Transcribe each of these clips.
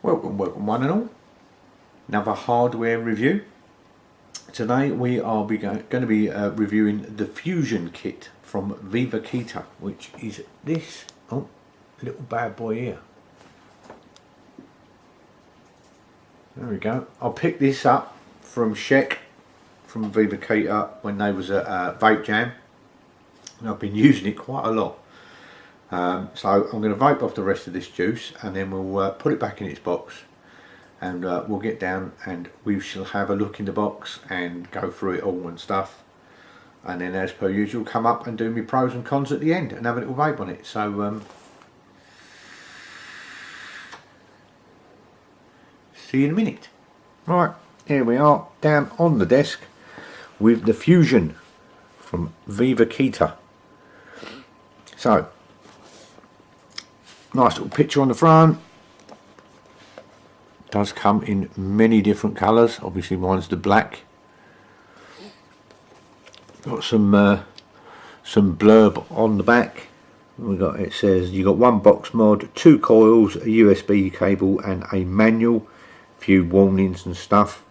Welcome one and all. Another hardware review. Today we are going to be reviewing the Fusion kit from VivaKita, which is this little bad boy here. There we go. I picked this up from Shek from VivaKita when they was at Vape Jam, and I've been using it quite a lot. So I'm going to vape off the rest of this juice, and then we'll put it back in its box, and we'll get down and we shall have a look in the box and go through it all and stuff, and then as per usual come up and do my pros and cons at the end and have a little vape on it. So see you in a minute. Right, here we are down on the desk with the Fusion from VivaKita. So nice little picture on the front. Does come in many different colours. Obviously mine's the black. Got some blurb on the back. It says you got one box mod, 2 coils, a USB cable and a manual. A few warnings and stuff.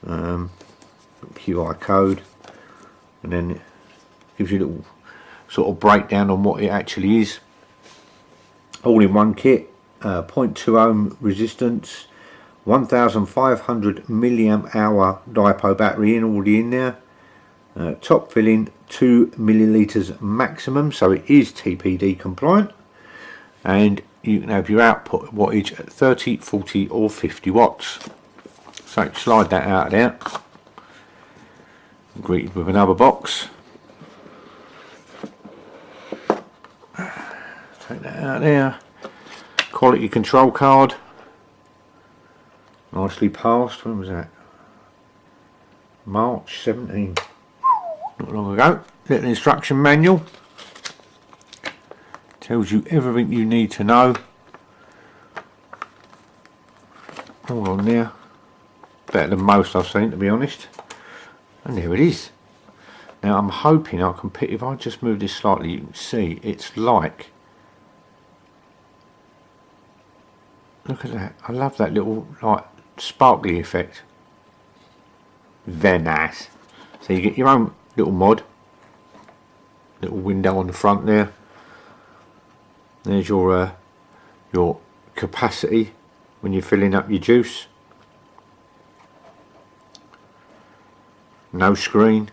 QR code, and then it gives you a little sort of breakdown on what it actually is. All in one kit, 0.2 ohm resistance, 1500 milliamp hour LiPo battery already in there, top filling 2 milliliters maximum, so it is TPD compliant, and you can have your output wattage at 30, 40 or 50 watts. So slide that out of there, greeted with another box. Take that out there. Quality control card. Nicely passed. When was that? March 17. Not long ago. Little instruction manual. Tells you everything you need to know. All on there. Better than most I've seen, to be honest. And there it is. Now I'm hoping I can pick, if I just move this slightly, you can see it's like, look at that. I love that little like sparkly effect. Very nice. So you get your own little mod. Little window on the front there. There's your capacity when you're filling up your juice. No screen.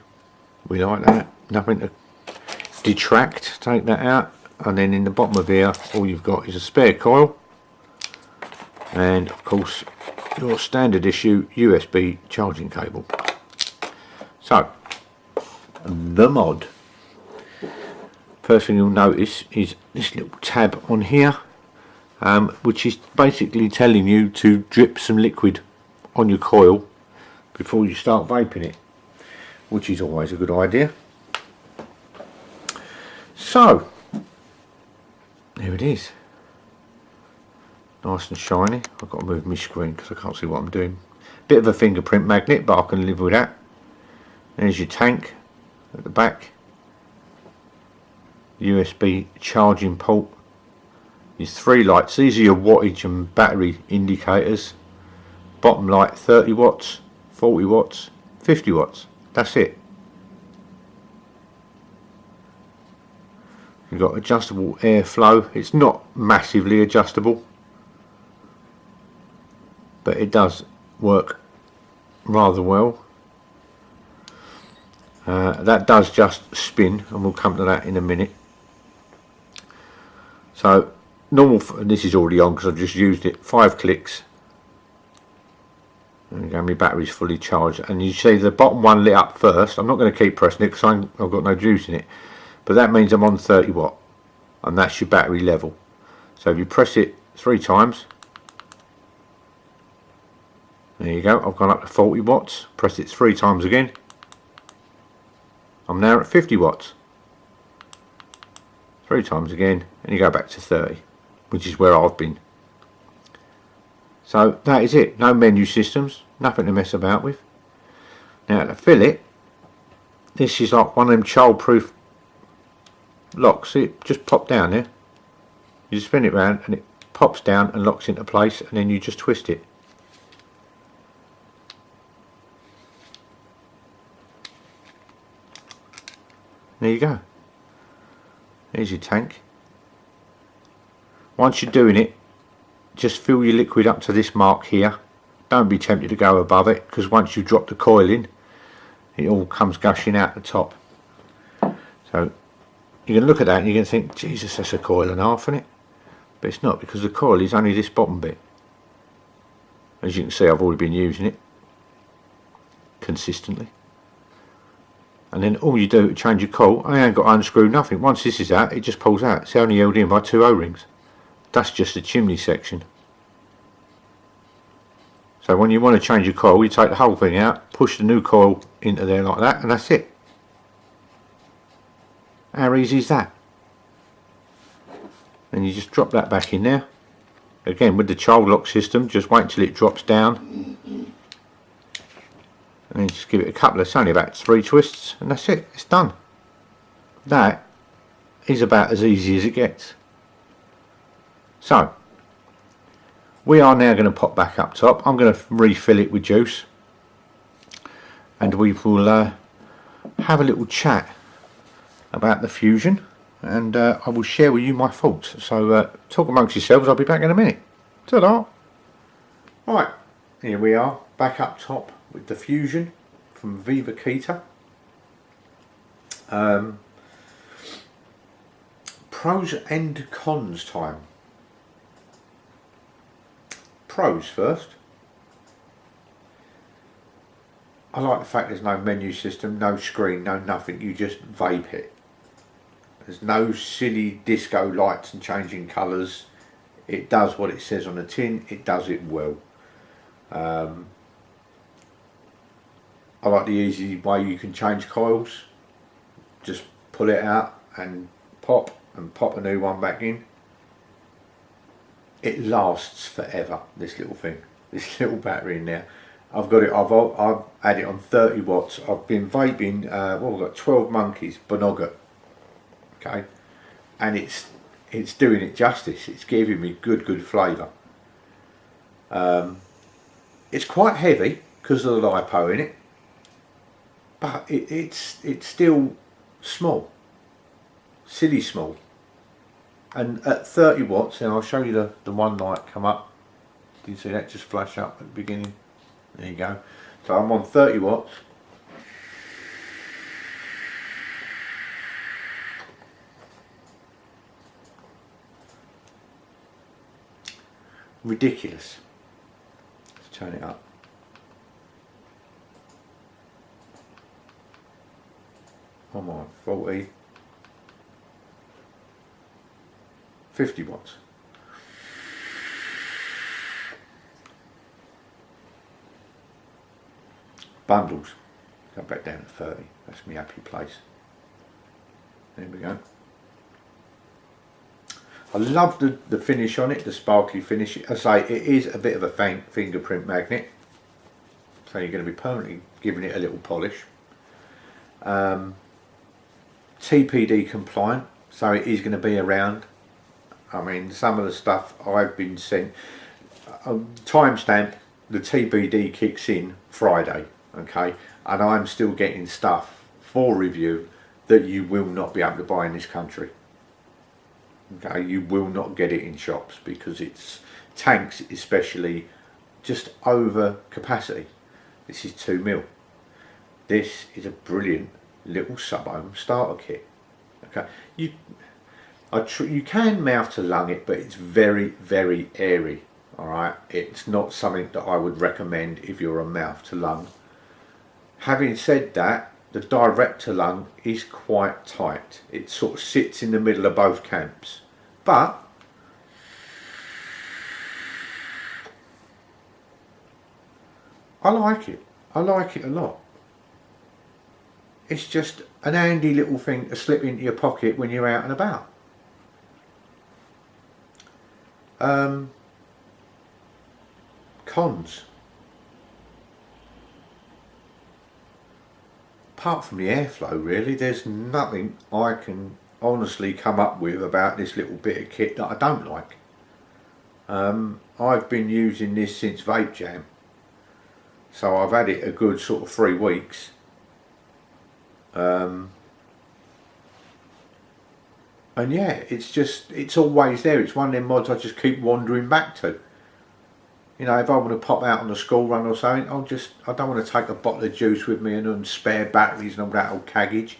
We like that. Nothing to detract. Take that out. And then in the bottom of here, all you've got is a spare coil. And of course your standard issue USB charging cable. So the mod, first thing you'll notice is this little tab on here, which is basically telling you to drip some liquid on your coil before you start vaping it, which is always a good idea. So there it is. Nice and shiny. I've got to move my screen because I can't see what I'm doing. Bit of a fingerprint magnet, but I can live with that. There's your tank at the back. USB charging port. There's 3 lights. These are your wattage and battery indicators. Bottom light 30 watts, 40 watts, 50 watts. That's it. You've got adjustable airflow. It's not massively adjustable, but it does work rather well. That does just spin, and we'll come to that in a minute. So normal, this is already on because I've just used it. 5 clicks. There we go, my battery's fully charged, and you see the bottom one lit up first. I'm not going to keep pressing it because I've got no juice in it, but that means I'm on 30 watt, and that's your battery level. So if you press it 3 times, there you go, I've gone up to 40 watts. Press it 3 times again, I'm now at 50 watts. 3 times again, and you go back to 30, which is where I've been. So that is it. No menu systems, nothing to mess about with. Now to fill it, this is like one of them child-proof locks. See it just pop down there. You just spin it round and it pops down and locks into place, and then you just twist it. There you go. There's your tank. Once you're doing it, just fill your liquid up to this mark here. Don't be tempted to go above it, because once you drop the coil in, it all comes gushing out the top. So you're going to look at that and you're going to think, Jesus, that's a coil and a half, isn't it? But it's not, because the coil is only this bottom bit. As you can see, I've already been using it consistently. And then all you do to change your coil, I ain't got to unscrew nothing. Once this is out, it just pulls out. It's only held in by 2 O-rings. That's just the chimney section. So when you want to change your coil, you take the whole thing out, push the new coil into there like that, and that's it. How easy is that? And you just drop that back in there. Again, with the child lock system, just wait till it drops down. And then just give it a couple of, it's only about 3 twists, and that's it, it's done. That is about as easy as it gets. So, we are now going to pop back up top. I'm going to refill it with juice, and we will have a little chat about the Fusion, and I will share with you my thoughts. So talk amongst yourselves, I'll be back in a minute. Ta-da! Right, here we are, back up top with the Fusion from VivaKita. Pros and cons time. Pros first. I like the fact there's no menu system, no screen, no nothing, you just vape it. There's no silly disco lights and changing colours. It does what it says on the tin, it does it well. I like the easy way you can change coils. Just pull it out and pop a new one back in. It lasts forever, this little thing, this little battery in there. I've got it, I've had it on 30 watts. I've been vaping, well, I've got 12 Monkeys, Bonogat, okay, and it's doing it justice. It's giving me good flavour. It's quite heavy because of the lipo in it, but it's still small, silly small. And at 30 watts, and I'll show you the one light come up. You see that just flash up at the beginning? There you go. So I'm on 30 watts. Ridiculous. Let's turn it up. I'm on 40. 50 watts. Bundles. Go back down to 30. That's my happy place. There we go. I love the finish on it, the sparkly finish. As I say, it is a bit of a fingerprint magnet, so you're going to be permanently giving it a little polish. TPD compliant, so it is going to be around. I mean, some of the stuff I've been sent, timestamp, the TPD kicks in Friday, okay, and I'm still getting stuff for review that you will not be able to buy in this country. Okay, you will not get it in shops because it's tanks, especially, just over capacity. This is 2 mil. This is a brilliant little sub-ohm starter kit. Okay, you can mouth to lung it, but it's very airy. All right, it's not something that I would recommend if you're a mouth to lung. Having said that, the direct to lung is quite tight. It sort of sits in the middle of both camps, but I like it. I like it a lot. It's just an handy little thing to slip into your pocket when you're out and about. Cons. Apart from the airflow, really, there's nothing I can honestly come up with about this little bit of kit that I don't like. I've been using this since Vape Jam, so I've had it a good sort of 3 weeks. And yeah, it's always there. It's one of them mods I just keep wandering back to. You know, if I want to pop out on a school run or something, I don't want to take a bottle of juice with me and spare batteries and all that old caggage.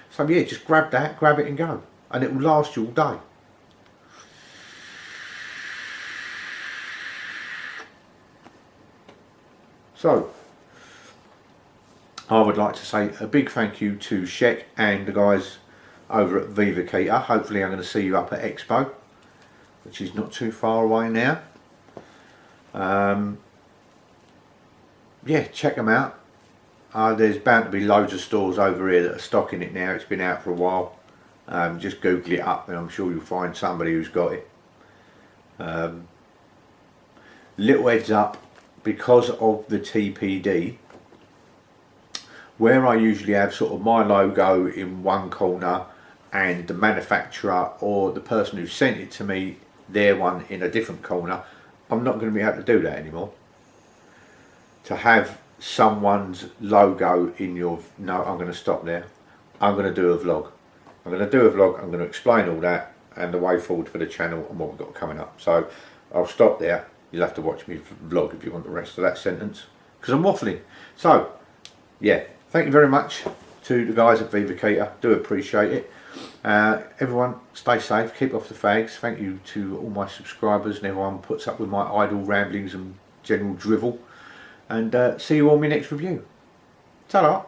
So yeah, just grab it and go. And it will last you all day. So, I would like to say a big thank you to Shek and the guys over at VivaKita. Hopefully I'm going to see you up at Expo, which is not too far away now. Yeah, check them out. There's bound to be loads of stores over here that are stocking it now. It's been out for a while. Just Google it up and I'm sure you'll find somebody who's got it. Little heads up, because of the TPD, where I usually have sort of my logo in one corner and the manufacturer or the person who sent it to me, their one in a different corner, I'm not going to be able to do that anymore. To have someone's logo in your... No, I'm going to stop there. I'm going to do a vlog. I'm going to do a vlog. I'm going to explain all that and the way forward for the channel and what we've got coming up. So I'll stop there. You'll have to watch me vlog if you want the rest of that sentence, because I'm waffling. So yeah, thank you very much to the guys at VivaKita. Do appreciate it. Everyone stay safe, keep off the fags. Thank you to all my subscribers and everyone puts up with my idle ramblings and general drivel. And see you all in my next review. Ta-da!